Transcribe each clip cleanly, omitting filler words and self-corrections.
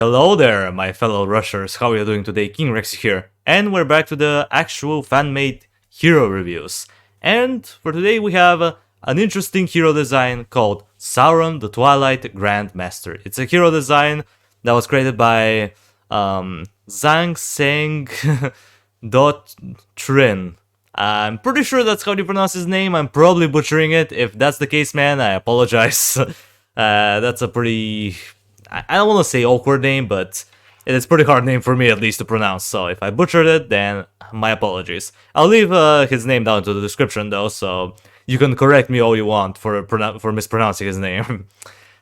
Hello there, my fellow rushers, how are you doing today? King Rex here, and we're back to the actual fan-made hero reviews. And for today we have an interesting hero design called Sauron the Twilight Grandmaster. It's a hero design that was created by XuanSangDoTrinh. I'm pretty sure that's how you pronounce his name. I'm probably butchering it. If that's the case, man, I apologize. That's a pretty... I don't want to say awkward name, but it is a pretty hard name for me at least to pronounce, so if I butchered it, then my apologies. I'll leave his name down to the description though, so you can correct me all you want for mispronouncing his name.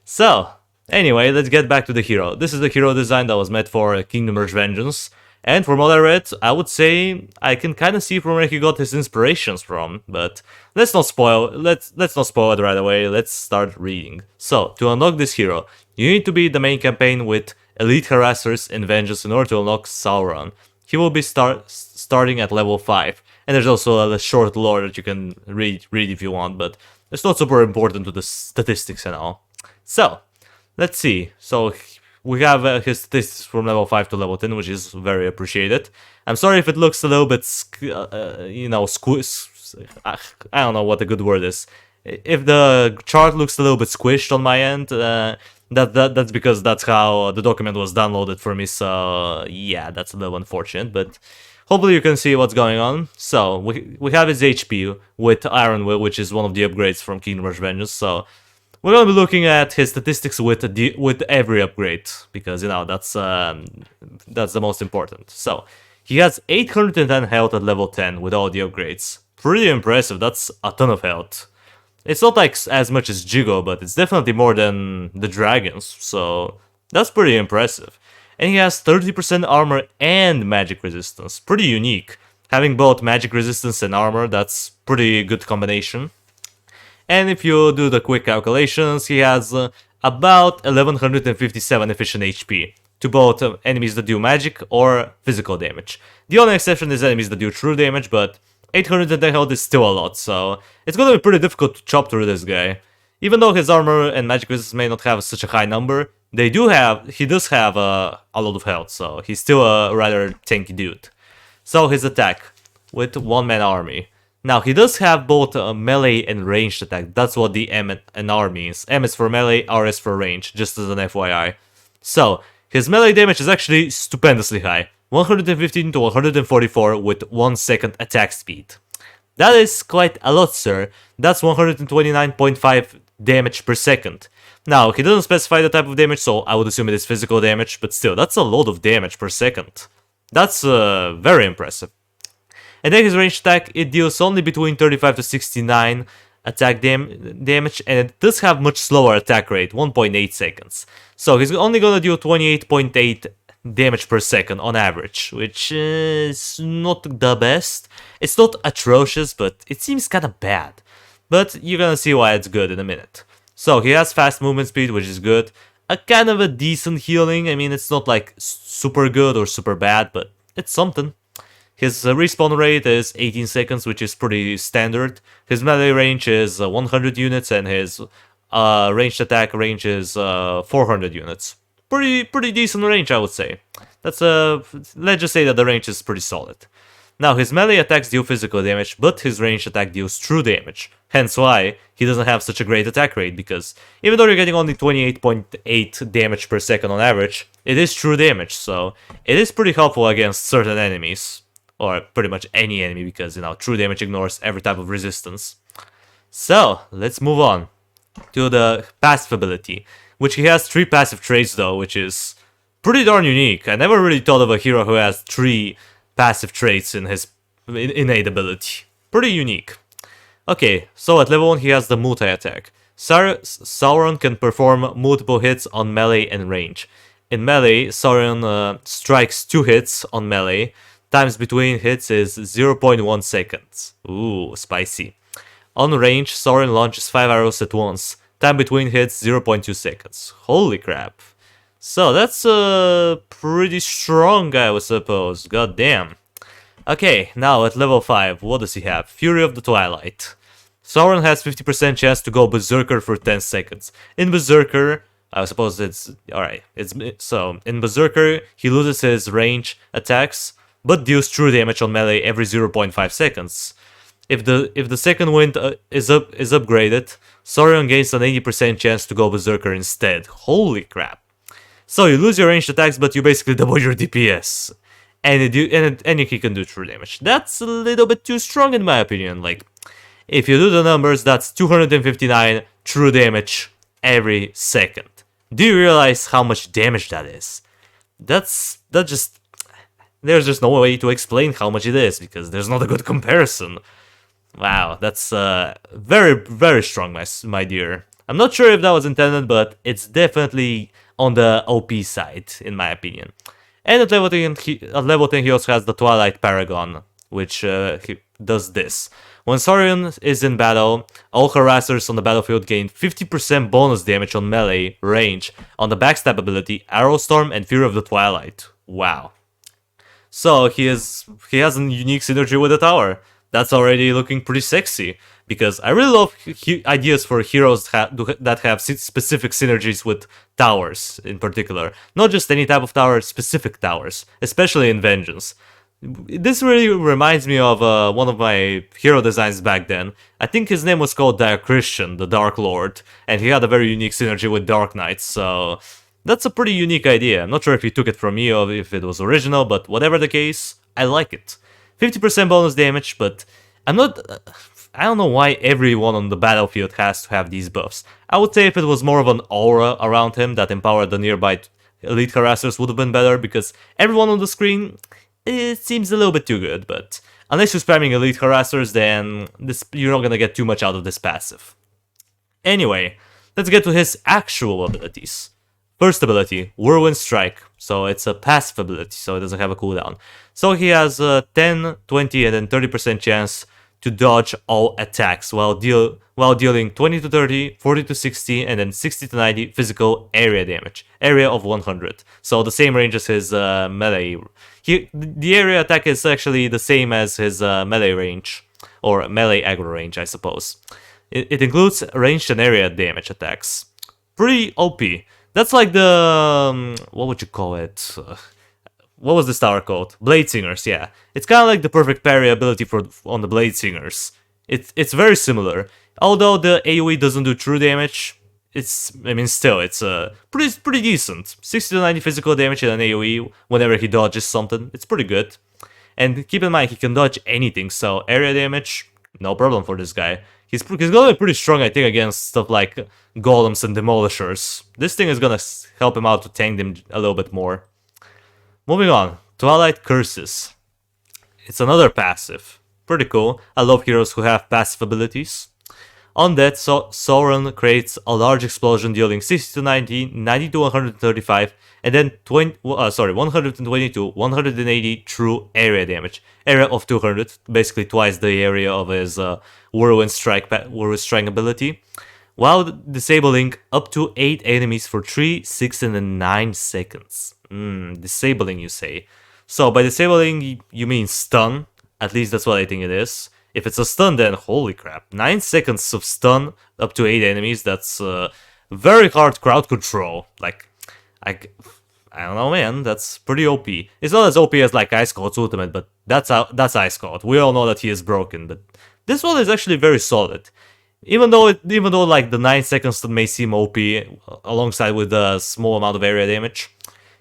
So, anyway, let's get back to the hero. This is the hero design that was made for Kingdom Rush Vengeance, and from what I read, I would say I can kind of see from where he got his inspirations from, but let's not spoil it right away. Let's start reading. So, to unlock this hero, you need to beat the main campaign with Elite Harrassers and Vengeance in order to unlock Sauron. He will be starting at level 5, and there's also a short lore that you can read if you want, but it's not super important to the statistics and all. So, let's see. So, we have his statistics from level 5 to level 10, which is very appreciated. I'm sorry if it looks a little bit, I don't know what the good word is. If the chart looks a little bit squished on my end, that's because that's how the document was downloaded for me, so yeah, that's a little unfortunate, but hopefully you can see what's going on. So, we have his HP with Iron Will, which is one of the upgrades from Kingdom Rush Vengeance, so we're gonna be looking at his statistics with every upgrade, because, you know, that's the most important. So, he has 810 health at level 10 with all the upgrades. Pretty impressive, that's a ton of health. It's not like as much as Jigo, but it's definitely more than the dragons, so that's pretty impressive. And he has 30% armor and magic resistance. Pretty unique. Having both magic resistance and armor, that's pretty good combination. And if you do the quick calculations, he has about 1157 efficient HP to both enemies that do magic or physical damage. The only exception is enemies that do true damage, but 810 health is still a lot, so it's gonna be pretty difficult to chop through this guy. Even though his armor and magic resistance may not have such a high number, he does have a lot of health, so he's still a rather tanky dude. So his attack, with one-man army. Now, he does have both melee and ranged attack. That's what the M and R means. M is for melee, R is for range, just as an FYI. So, his melee damage is actually stupendously high. 115 to 144 with 1 second attack speed. That is quite a lot, sir. That's 129.5 damage per second. Now, he doesn't specify the type of damage, so I would assume it is physical damage, but still, that's a lot of damage per second. That's very impressive. And then his ranged attack, it deals only between 35 to 69 attack damage, and it does have much slower attack rate, 1.8 seconds. So he's only gonna deal 28.8 damage per second on average, which is not the best. It's not atrocious, but it seems kinda bad. But you're gonna see why it's good in a minute. So he has fast movement speed, which is good. A kind of a decent healing. I mean, it's not like super good or super bad, but it's something. His respawn rate is 18 seconds, which is pretty standard. His melee range is 100 units, and his ranged attack range is 400 units. Pretty decent range, I would say. That's let's just say that the range is pretty solid. Now, his melee attacks deal physical damage, but his ranged attack deals true damage. Hence why he doesn't have such a great attack rate, because even though you're getting only 28.8 damage per second on average, it is true damage, so it is pretty helpful against certain enemies. Or pretty much any enemy, because, you know, true damage ignores every type of resistance. So, let's move on to the passive ability, which he has 3 passive traits though, which is pretty darn unique. I never really thought of a hero who has 3 passive traits in his innate ability. Pretty unique. Okay, so at level 1 he has the multi-attack. Sauron can perform multiple hits on melee and range. In melee, Sauron strikes 2 hits on melee. Times between hits is 0.1 seconds. Ooh, spicy. On range, Sauron launches 5 arrows at once. Time between hits, 0.2 seconds. Holy crap. So that's pretty strong, I would suppose. God damn. Okay, now at level 5, what does he have? Fury of the Twilight. Sauron has 50% chance to go Berserker for 10 seconds. In Berserker, I suppose it's alright. So in Berserker, he loses his range attacks, but deals true damage on melee every 0.5 seconds. If the second wind is upgraded, Sauron gains an 80% chance to go Berserker instead. Holy crap! So you lose your ranged attacks, but you basically double your DPS, and he can do true damage. That's a little bit too strong in my opinion. Like, if you do the numbers, that's 259 true damage every second. Do you realize how much damage that is? There's just no way to explain how much it is because there's not a good comparison. Wow, that's very, very strong, my dear. I'm not sure if that was intended, but it's definitely on the OP side, in my opinion. And at level 10, he also has the Twilight Paragon, which he does this. When Sauron is in battle, all harassers on the battlefield gain 50% bonus damage on melee range on the backstab ability, Arrow Storm, and Fear of the Twilight. Wow. So he has a unique synergy with the tower. That's already looking pretty sexy, because I really love ideas for heroes that have specific synergies with towers in particular. Not just any type of tower, specific towers, especially in Vengeance. This really reminds me of one of my hero designs back then. I think his name was called Christian, the Dark Lord, and he had a very unique synergy with Dark Knights, so that's a pretty unique idea. I'm not sure if he took it from me or if it was original, but whatever the case, I like it. 50% bonus damage, but I don't know why everyone on the battlefield has to have these buffs. I would say if it was more of an aura around him that empowered the nearby elite harassers would have been better, because everyone on the screen, it seems a little bit too good, but unless you're spamming elite harassers, then you're not gonna get too much out of this passive. Anyway, let's get to his actual abilities. First ability, Whirlwind Strike. So it's a passive ability, so it doesn't have a cooldown. So he has a 10, 20, and then 30% chance to dodge all attacks while dealing 20 to 30, 40 to 60, and then 60 to 90 physical area damage. Area of 100. So the same range as his melee. The area attack is actually the same as his melee range, or melee aggro range, I suppose. It includes ranged and area damage attacks. Pretty OP. That's like the what would you call it? What was this tower called? Blade Singers, yeah. It's kind of like the perfect parry ability on the Blade Singers. It's very similar. Although the AoE doesn't do true damage, it's pretty decent. 60 to 90 physical damage in an AoE whenever he dodges something. It's pretty good. And keep in mind, he can dodge anything, so area damage, no problem for this guy. He's gonna be pretty strong, I think, against stuff like golems and demolishers. This thing is gonna help him out to tank them a little bit more. Moving on, Twilight Curses. It's another passive. Pretty cool. I love heroes who have passive abilities. On that, Sauron creates a large explosion dealing 60 to 90, 90 to 135, and then 120 to 180 true area damage. Area of 200, basically twice the area of his Whirlwind Strike ability, while disabling up to 8 enemies for 3, 6, and then 9 seconds. Disabling, you say. So by disabling, you mean stun. At least that's what I think it is. If it's a stun, then holy crap. 9 seconds of stun up to 8 enemies, that's very hard crowd control. Like, I don't know, man, that's pretty OP. It's not as OP as like Ice Cold's ultimate, but that's Ice Cold. We all know that he is broken, but this one is actually very solid. Even though like the 9 seconds may seem OP alongside with a small amount of area damage,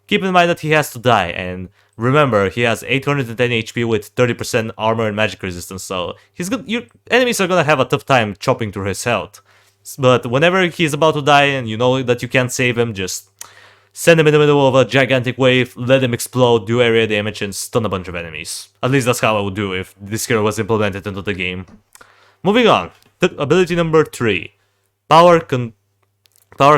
keep in mind that he has to die, and remember, he has 810 HP with 30% armor and magic resistance, so your enemies are gonna have a tough time chopping through his health. But whenever he's about to die and you know that you can't save him, just send him in the middle of a gigantic wave, let him explode, do area damage, and stun a bunch of enemies. At least that's how I would do if this hero was implemented into the game. Moving on, ability number 3, Power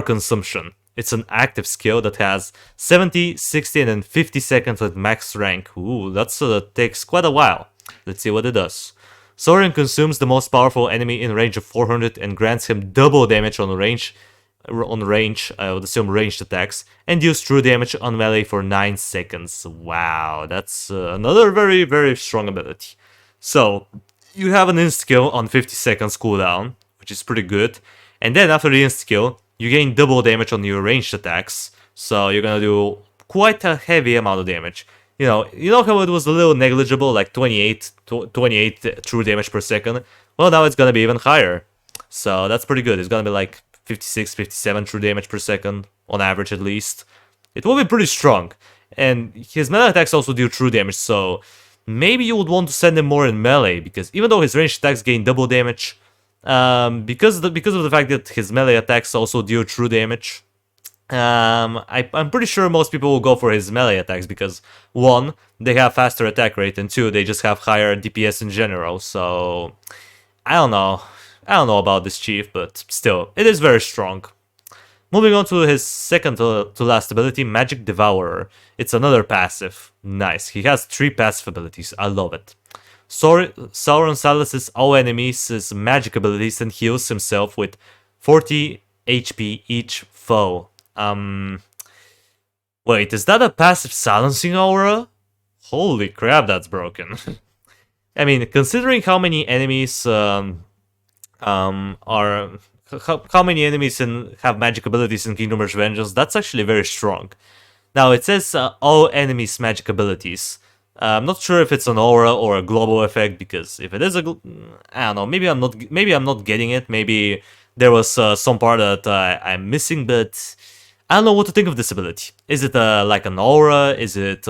Consumption. It's an active skill that has 70, 60, and then 50 seconds at max rank. Ooh, that takes quite a while. Let's see what it does. Sauron consumes the most powerful enemy in range of 400 and grants him double damage on range, I would assume ranged attacks, and deals true damage on melee for 9 seconds. Wow, that's another very, very strong ability. So, you have an insta-kill on 50 seconds cooldown, which is pretty good, and then after the insta-kill, you gain double damage on your ranged attacks, so you're gonna do quite a heavy amount of damage. You know how it was a little negligible, like 28 true damage per second? Well, now it's gonna be even higher. So that's pretty good. It's gonna be like 56, 57 true damage per second, on average at least. It will be pretty strong. And his melee attacks also do true damage, so maybe you would want to send him more in melee, because even though his ranged attacks gain double damage, because of the fact that his melee attacks also deal true damage, I'm pretty sure most people will go for his melee attacks, because 1, they have faster attack rate, and 2, they just have higher DPS in general, so I don't know about this chief, but still, it is very strong. Moving on to his second to last ability, Magic Devourer. It's another passive. Nice. He has 3 passive abilities. I love it. Sauron silences all enemies' magic abilities and heals himself with 40 HP each foe. Wait, is that a passive silencing aura? Holy crap, that's broken. I mean, considering how many enemies how many enemies have magic abilities in Kingdom Hearts Vengeance, that's actually very strong. Now, it says all enemies' magic abilities. I'm not sure if it's an aura or a global effect, because if it is I don't know, maybe I'm not getting it. Maybe there was some part that I'm missing, but I don't know what to think of this ability. Is it like an aura? Is it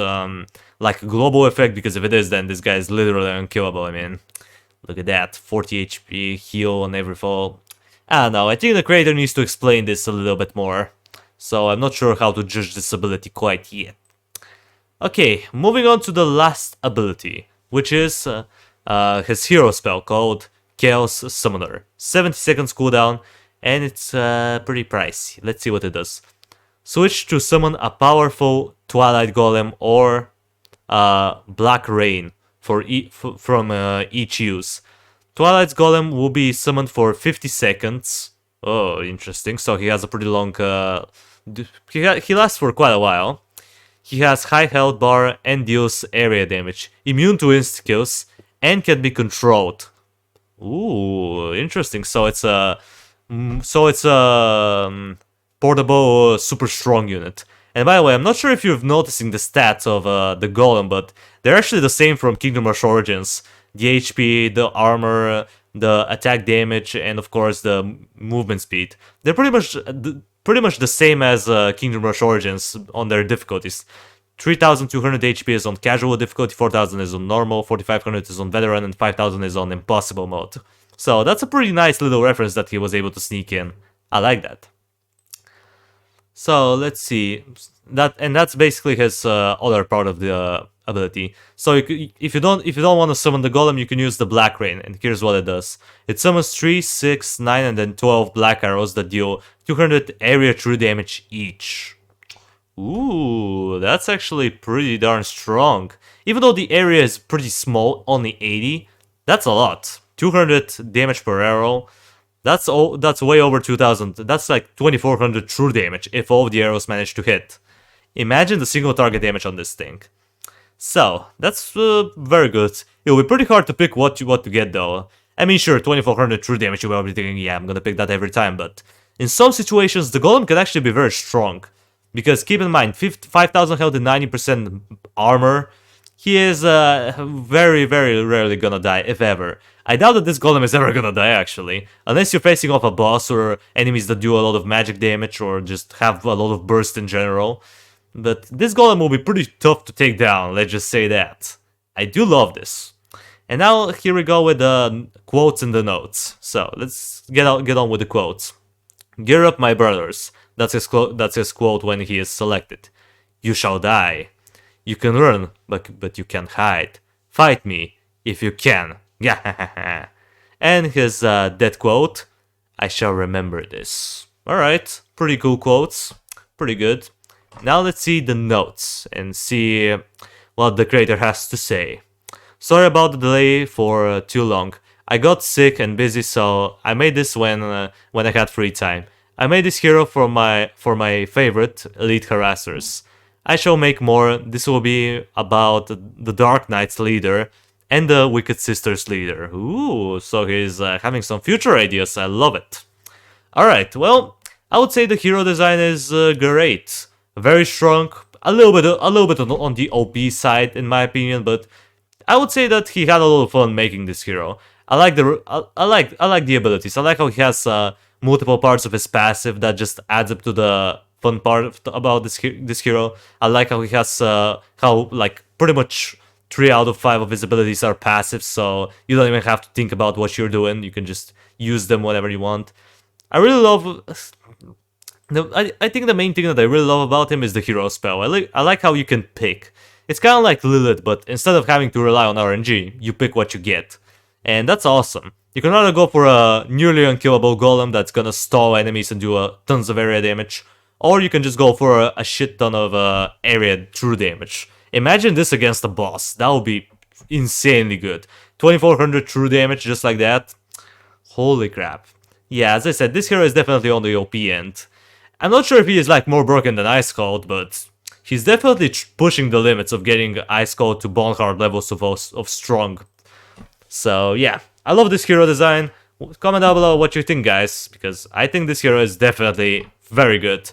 like a global effect? Because if it is, then this guy is literally unkillable. I mean, look at that, 40 HP heal on every fall. I don't know, I think the creator needs to explain this a little bit more. So I'm not sure how to judge this ability quite yet. Okay, moving on to the last ability, which is his hero spell called Chaos Summoner. 70 seconds cooldown, and it's pretty pricey. Let's see what it does. Switch to summon a powerful Twilight Golem or Black Rain from each use. Twilight's Golem will be summoned for 50 seconds. Oh, interesting. So he has a pretty long... he lasts for quite a while. He has high health bar and deals area damage. Immune to insta-kills and can be controlled. Ooh, interesting. So it's a... portable super strong unit. And by the way, I'm not sure if you've noticing the stats of the Golem, but they're actually the same from Kingdom Hearts Origins. The HP, the armor, the attack damage, and of course the movement speed. They're pretty much the same as Kingdom Hearts Origins on their difficulties. 3200 HP is on casual difficulty, 4000 is on normal, 4500 is on veteran, and 5000 is on impossible mode. So that's a pretty nice little reference that he was able to sneak in. I like that. So let's see, that's basically his other part of the ability. So if you don't want to summon the Golem, you can use the Black Rain, and here's what it does. It summons 3, 6, 9, and then 12 black arrows that deal 200 area true damage each. Ooh, that's actually pretty darn strong. Even though the area is pretty small, only 80, that's a lot. 200 damage per arrow. That's way over 2000. That's like 2400 true damage if all of the arrows manage to hit. Imagine the single target damage on this thing. So, that's very good. It'll be pretty hard to pick what to get though. I mean, sure, 2400 true damage, you will be thinking, yeah, I'm gonna pick that every time, but in some situations, the Golem can actually be very strong. Because keep in mind, 5000 health and 90% armor, he is very, very rarely gonna die, if ever. I doubt that this Golem is ever gonna die, actually. Unless you're facing off a boss or enemies that do a lot of magic damage or just have a lot of burst in general. But this Golem will be pretty tough to take down, let's just say that. I do love this. And now, here we go with the quotes and the notes. So, let's get on with the quotes. Gear up, my brothers. That's his quote when he is selected. You shall die. You can run, but you can't hide. Fight me, if you can. And his death quote, I shall remember this. Alright, pretty cool quotes. Pretty good. Now let's see the notes and see what the creator has to say. Sorry about the delay for too long. I got sick and busy, so I made this when I had free time. I made this hero for my favorite elite harassers. I shall make more. This will be about the Dark Knight's leader and the Wicked Sisters leader. Ooh, so he's having some future ideas. I love it. Alright, well, I would say the hero design is great, very strong, a little bit on the OP side in my opinion, but I would say that he had a lot of fun making this hero. I like the abilities. I like how he has multiple parts of his passive that just adds up to the fun part about this hero. I like how he has how like pretty much 3 out of 5 of his abilities are passive, so you don't even have to think about what you're doing. You can just use them whenever you want. I really love. I think the main thing that I really love about him is the hero spell. I like how you can pick. It's kind of like Lilith, but instead of having to rely on RNG, you pick what you get. And that's awesome. You can either go for a nearly unkillable golem that's gonna stall enemies and do tons of area damage, or you can just go for a shit ton of area true damage. Imagine this against a boss. That would be insanely good. 2400 true damage just like that. Holy crap. Yeah, as I said, this hero is definitely on the OP end. I'm not sure if he is like more broken than Ice Cold, but he's definitely pushing the limits of getting Ice Cold to Bonehard levels of strong. So yeah, I love this hero design. Comment down below what you think, guys, because I think this hero is definitely very good.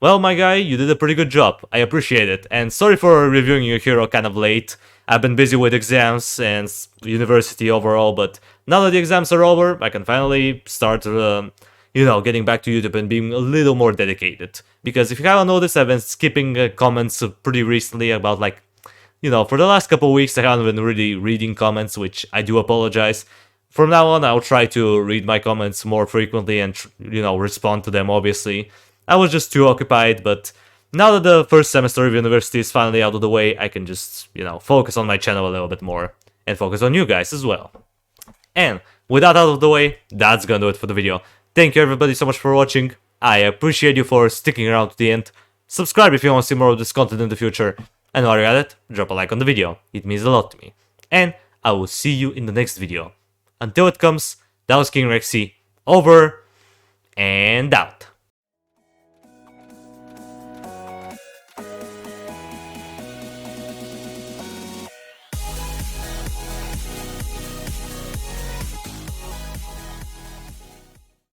Well, my guy, you did a pretty good job. I appreciate it. And sorry for reviewing your hero kind of late. I've been busy with exams and university overall, but now that the exams are over, I can finally start, getting back to YouTube and being a little more dedicated. Because if you haven't noticed, I've been skipping comments pretty recently about, like, for the last couple weeks, I haven't been really reading comments, which I do apologize. From now on, I'll try to read my comments more frequently and, respond to them, obviously. I was just too occupied, but now that the first semester of university is finally out of the way, I can just, focus on my channel a little bit more. And focus on you guys as well. And with that out of the way, that's gonna do it for the video. Thank you everybody so much for watching. I appreciate you for sticking around to the end. Subscribe if you want to see more of this content in the future. And while you're at it, drop a like on the video. It means a lot to me. And I will see you in the next video. Until it comes, that was King Rexy. Over and out.